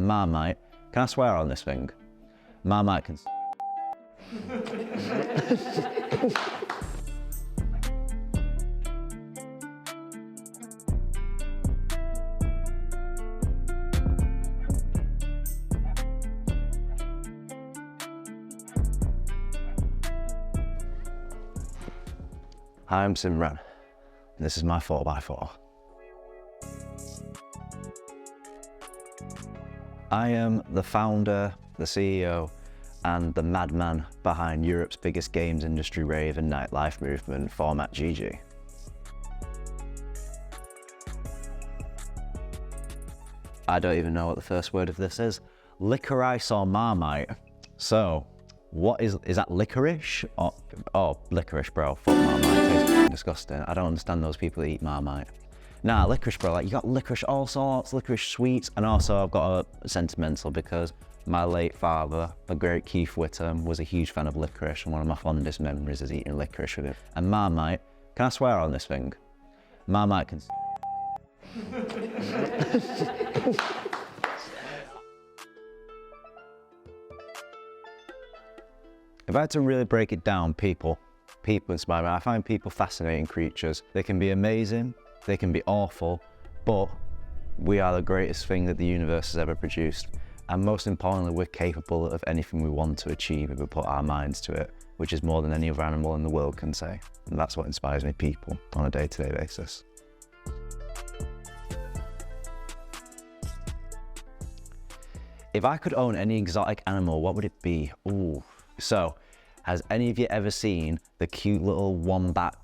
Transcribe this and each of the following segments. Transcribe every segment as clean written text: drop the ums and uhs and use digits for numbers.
And Marmite, can I swear on this thing? Marmite can... Hi, I'm Simran, and this is my 4x4. I am the founder, the CEO, and the madman behind Europe's biggest games industry rave and nightlife movement, Format GG. I don't even know what the first word of this is. Licorice or Marmite? So, what is that licorice? Oh, licorice, bro. Fuck Marmite, it tastes disgusting. I don't understand those people that eat Marmite. Nah, licorice, bro, like you got licorice all sorts, licorice sweets, and also I've got a sentimental because my late father, the great Keith Whitham, was a huge fan of licorice, and one of my fondest memories is eating licorice with him. And Marmite, can I swear on this thing? Marmite can... If I had to really break it down, people inspire me. I find people fascinating creatures. They can be amazing, they can be awful, but we are the greatest thing that the universe has ever produced. And most importantly, we're capable of anything we want to achieve if we put our minds to it, which is more than any other animal in the world can say. And that's what inspires me, people, on a day-to-day basis. If I could own any exotic animal, what would it be? Ooh. So, has any of you ever seen the cute little wombat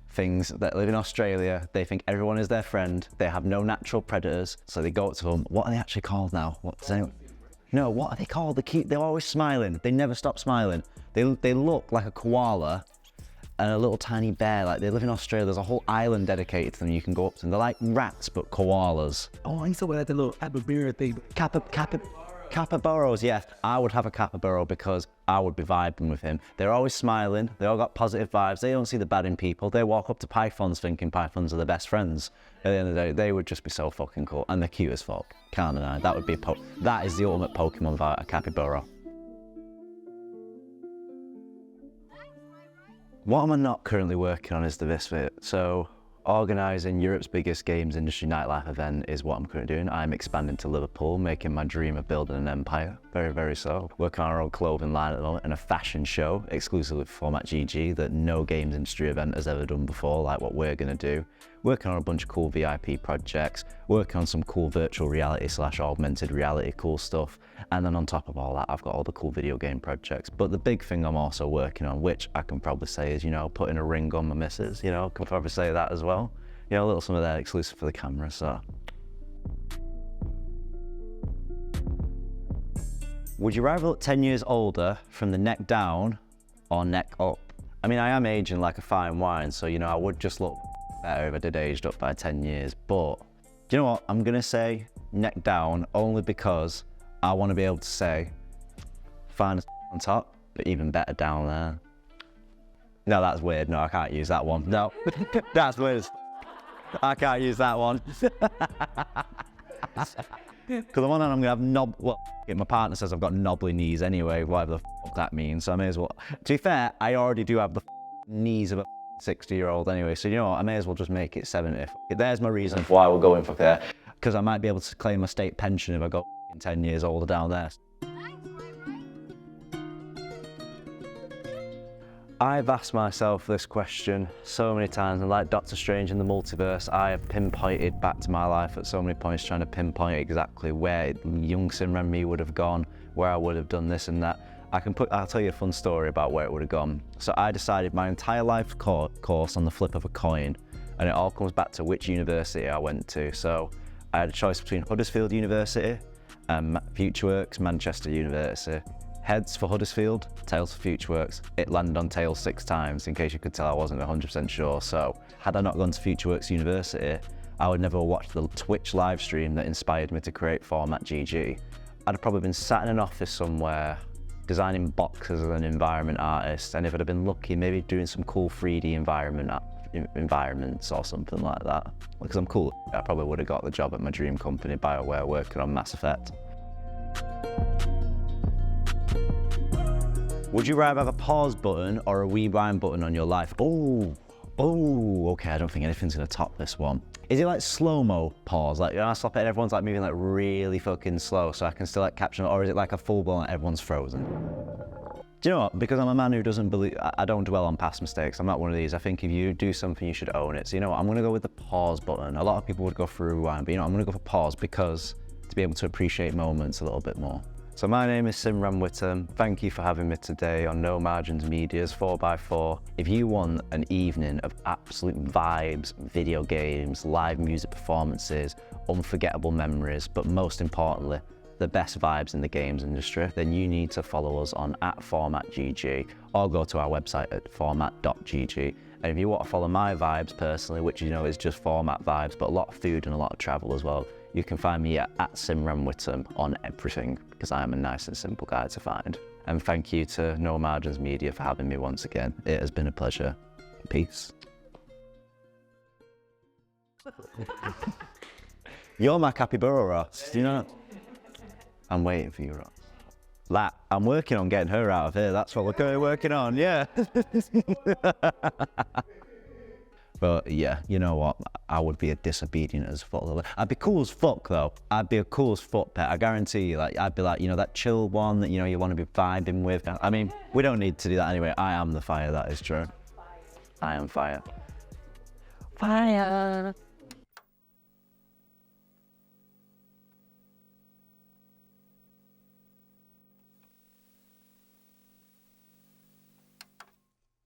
things that live in Australia? They think everyone is their friend. They have no natural predators, so they go up to them. What are they actually called now? No, what are they called? They're always smiling. They never stop smiling. They look like a koala and a little tiny bear. Like, they live in Australia. There's a whole island dedicated to them. You can go up to them. They're like rats, but koalas. Oh, I used to wear that little capybara thing. Capybaras, yes. I would have a capybara because I would be vibing with him. They're always smiling. They all got positive vibes. They don't see the bad in people. They walk up to pythons thinking pythons are their best friends. At the end of the day, they would just be so fucking cool. And they're cute as fuck. Can't deny. That would be that is the ultimate Pokemon vibe, a capybara. What am I not currently working on is the Visfit. So, organising Europe's biggest games industry nightlife event is what I'm currently doing. I'm expanding to Liverpool, making my dream of building an empire. Very, very so. Working on our own clothing line at the moment and a fashion show exclusively for Format GG that no games industry event has ever done before, like what we're gonna do. Working on a bunch of cool VIP projects, working on some cool virtual reality / augmented reality cool stuff. And then on top of all that, I've got all the cool video game projects. But the big thing I'm also working on, which I can probably say is, you know, putting a ring on my missus, you know, can probably say that as well. You know, a little some of that exclusive for the camera, so. Would you rather look 10 years older from the neck down or neck up? I mean, I am aging like a fine wine, so, you know, I would just look better if I did aged up by 10 years, but do you know what? I'm gonna say neck down only because I want to be able to say, fine on top, but even better down there. No, that's weird. No, I can't use that one. No, that's weird. I can't use that one. Because the one that I'm going to have my partner says I've got knobbly knees anyway, whatever the fuck that means, so I may as well. To be fair, I already do have the knees of a 60-year-old anyway, so you know what, I may as well just make it 70. There's my reason why we're going for there. Because I might be able to claim a state pension if I go 10 years older down there. I've asked myself this question so many times, and like Doctor Strange in the multiverse, I have pinpointed back to my life at so many points, trying to pinpoint exactly where young Simran me would have gone, where I would have done this and that. I'll tell you a fun story about where it would have gone. So I decided my entire life course on the flip of a coin, and it all comes back to which university I went to. So I had a choice between Huddersfield University and FutureWorks Manchester University. Heads for Huddersfield, tails for FutureWorks. It landed on tails 6 times, in case you could tell I wasn't 100% sure. So had I not gone to FutureWorks University, I would never have watched the Twitch live stream that inspired me to create Format GG. I'd have probably been sat in an office somewhere, designing boxes as an environment artist, and if I'd have been lucky, maybe doing some cool 3D environment environments or something like that. Because I'm cool. I probably would have got the job at my dream company, BioWare, working on Mass Effect. Would you rather have a pause button or a rewind button on your life? Oh, okay, I don't think anything's gonna top this one. Is it like slow-mo pause? Like, you know, I stop it and everyone's like moving like really fucking slow so I can still like capture it, or is it like a full blown like everyone's frozen? Do you know what? Because I'm a man who doesn't believe, I don't dwell on past mistakes. I'm not one of these. I think if you do something, you should own it. So you know what? I'm gonna go with the pause button. A lot of people would go for rewind, but you know, I'm gonna go for pause because to be able to appreciate moments a little bit more. So my name is Simran Whitham. Thank you for having me today on No Margins Media's 4x4. If you want an evening of absolute vibes, video games, live music performances, unforgettable memories, but most importantly, the best vibes in the games industry, then you need to follow us on @formatgg or go to our website at format.gg. And if you want to follow my vibes personally, which you know is just format vibes, but a lot of food and a lot of travel as well, you can find me at Simran Whitham on everything, because I am a nice and simple guy to find. And thank you to No Margins Media for having me once again. It has been a pleasure. Peace. You're my capybara, Ross. Do you know? I'm waiting for you, Ross. Like, I'm working on getting her out of here. That's what we're currently working on, yeah. But yeah, you know what? I would be a disobedient as fuck. I'd be cool as fuck though. I'd be a cool as fuck pet. I guarantee you. Like, I'd be like, you know, that chill one that you know you want to be vibing with. I mean, we don't need to do that anyway. I am the fire. That is true. I am fire. Fire.